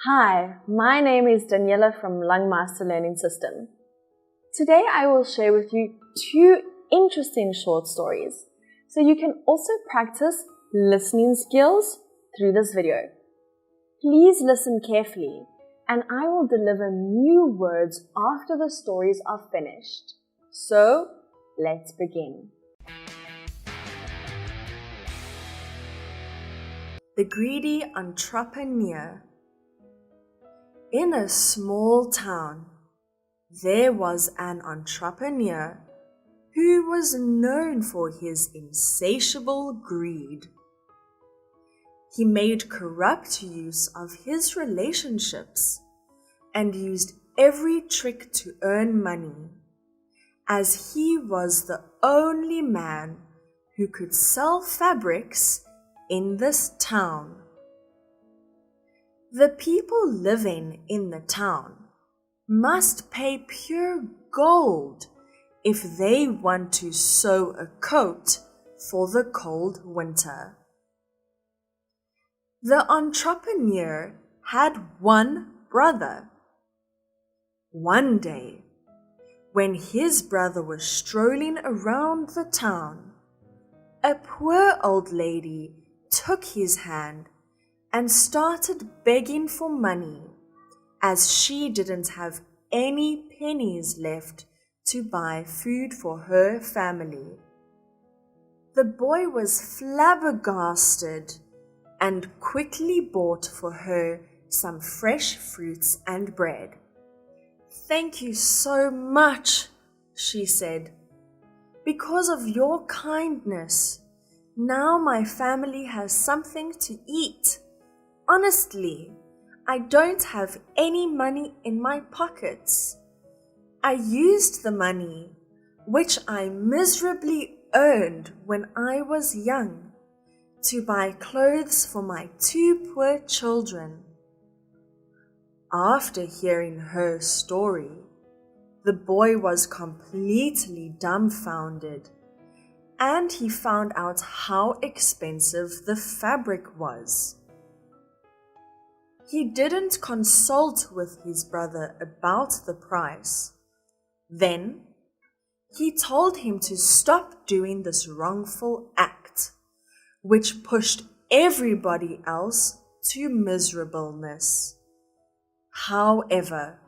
Hi, my name is Daniela from Lung Master Learning System. Today I will share with you 2 interesting short stories, so you can also practice listening skills through this video. Please listen carefully, and I will deliver new words after the stories are finished. So, let's begin. The Greedy Entrepreneur. In a small town, there was an entrepreneur who was known for his insatiable greed. He made corrupt use of his relationships and used every trick to earn money, as he was the only man who could sell fabrics in this town. The people living in the town must pay pure gold if they want to sew a coat for the cold winter. The entrepreneur had one brother. One day, when his brother was strolling around the town, a poor old lady took his hand and started begging for money, as she didn't have any pennies left to buy food for her family. The boy was flabbergasted and quickly bought for her some fresh fruits and bread. "Thank you so much," she said. "Because of your kindness, now my family has something to eat. Honestly, I don't have any money in my pockets. I used the money, which I miserably earned when I was young, to buy clothes for my 2 poor children." After hearing her story, the boy was completely dumbfounded, and he found out how expensive the fabric was. He didn't consult with his brother about the price. Then, he told him to stop doing this wrongful act, which pushed everybody else to miserableness. However,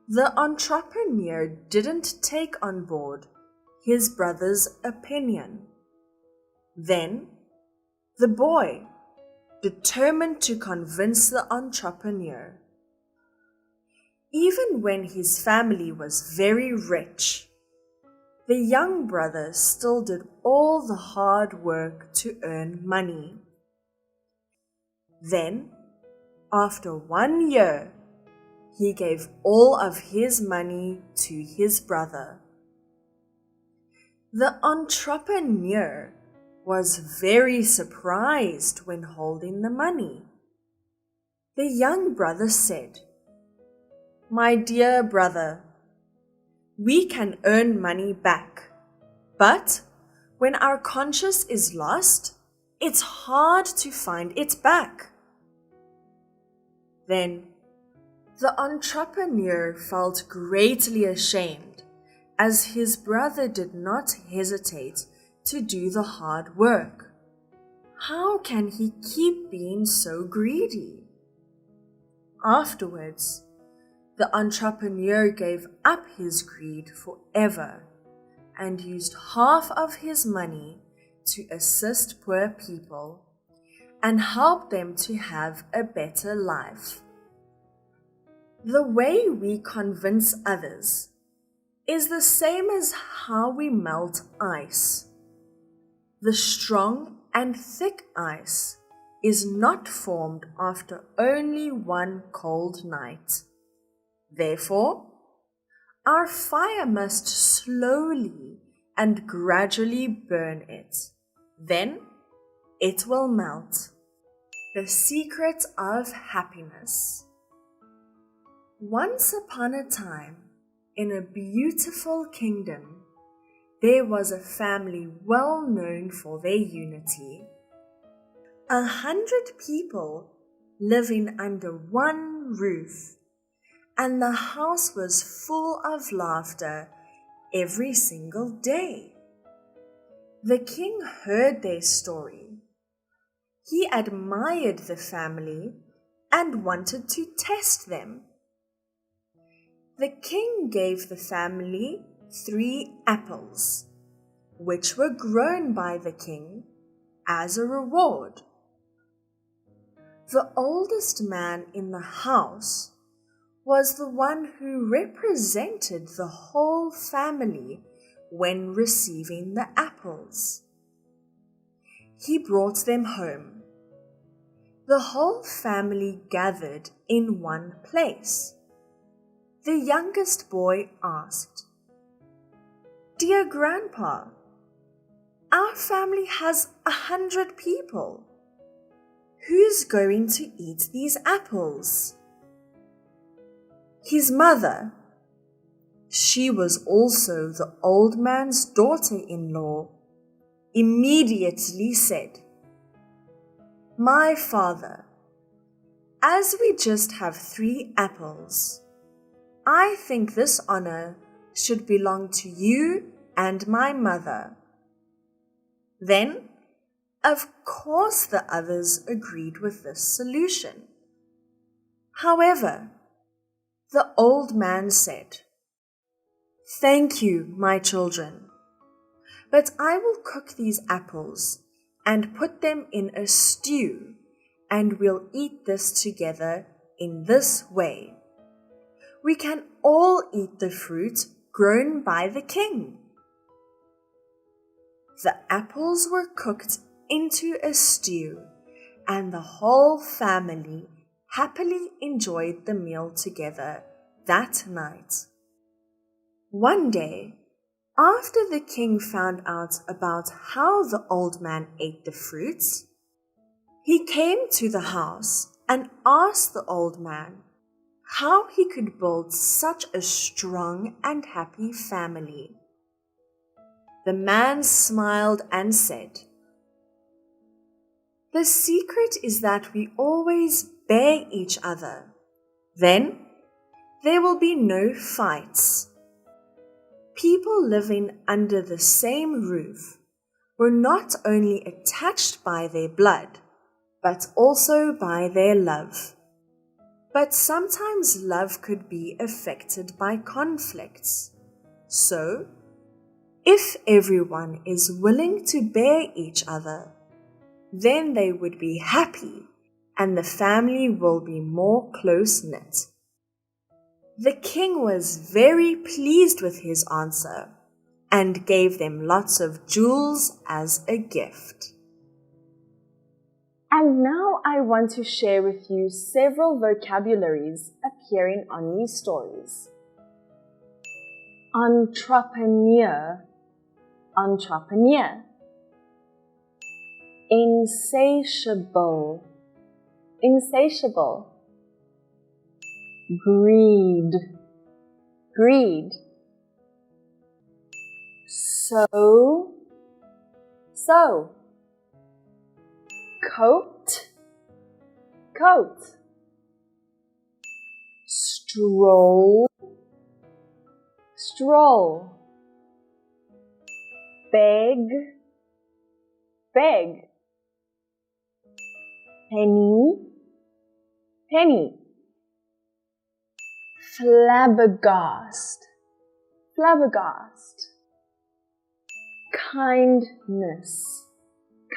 the entrepreneur didn't take on board his brother's opinion. Then, the boy determined to convince the entrepreneur. Even when his family was very rich, the young brother still did all the hard work to earn money. Then, after 1 year, he gave all of his money to his brother. The entrepreneur was very surprised when holding the money. The young brother said, "My dear brother, we can earn money back, but when our conscience is lost, it's hard to find it back." Then the entrepreneur felt greatly ashamed, as his brother did not hesitate to do the hard work. How can he keep being so greedy? Afterwards, the entrepreneur gave up his greed forever and used half of his money to assist poor people and help them to have a better life. The way we convince others is the same as how we melt ice. The strong and thick ice is not formed after only one cold night. Therefore, our fire must slowly and gradually burn it. Then it will melt. The secret of happiness. Once upon a time, in a beautiful kingdom, there was a family well known for their unity. 100 people living under one roof, and the house was full of laughter every single day. The king heard their story. He admired the family and wanted to test them. The king gave the family 3 apples, which were grown by the king as a reward. The oldest man in the house was the one who represented the whole family when receiving the apples. He brought them home. The whole family gathered in one place. The youngest boy asked, "Dear Grandpa, our family has 100 people. Who's going to eat these apples?" His mother, she was also the old man's daughter-in-law, immediately said, "My father, as we just have 3 apples, I think this honor should belong to you and my mother." Then, of course, the others agreed with this solution. However, the old man said, "Thank you, my children, but I will cook these apples and put them in a stew, and we'll eat this together in this way. We can all eat the fruit grown by the king." The apples were cooked into a stew, and the whole family happily enjoyed the meal together that night. One day, after the king found out about how the old man ate the fruits, he came to the house and asked the old man how he could build such a strong and happy family. The man smiled and said, "The secret is that we always bear each other. Then there will be no fights." People living under the same roof were not only attached by their blood, but also by their love. But sometimes love could be affected by conflicts. So, if everyone is willing to bear each other, then they would be happy and the family will be more close-knit. The king was very pleased with his answer and gave them lots of jewels as a gift. And now I want to share with you several vocabularies appearing on these stories. Entrepreneur, entrepreneur. Insatiable, insatiable. Greed, greed. So, coat, coat. Stroll, stroll. Beg, beg. Penny, penny. Flabbergast, flabbergast. Kindness,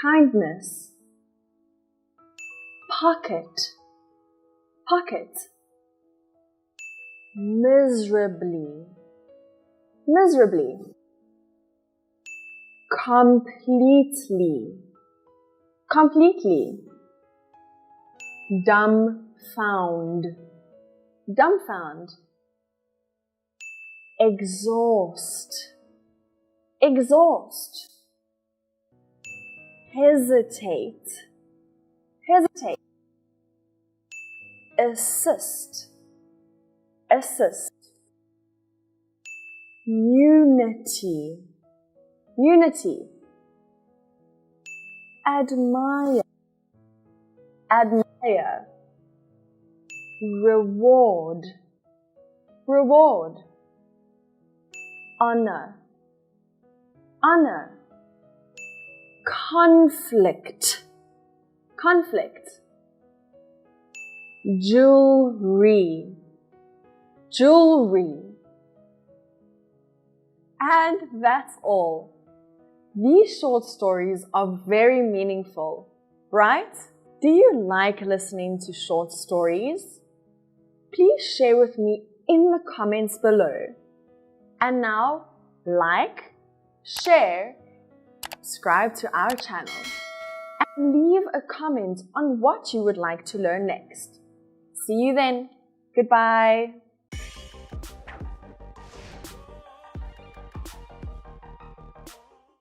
kindness. Pocket, pocket. Miserably, miserably. Completely, completely. Dumbfound, dumbfound. Exhaust, exhaust. Hesitate, hesitate. Assist, assist. Unity, unity. Admire, admire. reward, reward. Honor, honor. Conflict, conflict. Jewelry, jewelry. And that's all. These short stories are very meaningful, right? Do you like listening to short stories? Please share with me in the comments below. And now, like, share, subscribe to our channel, and leave a comment on what you would like to learn next. See you then. Goodbye.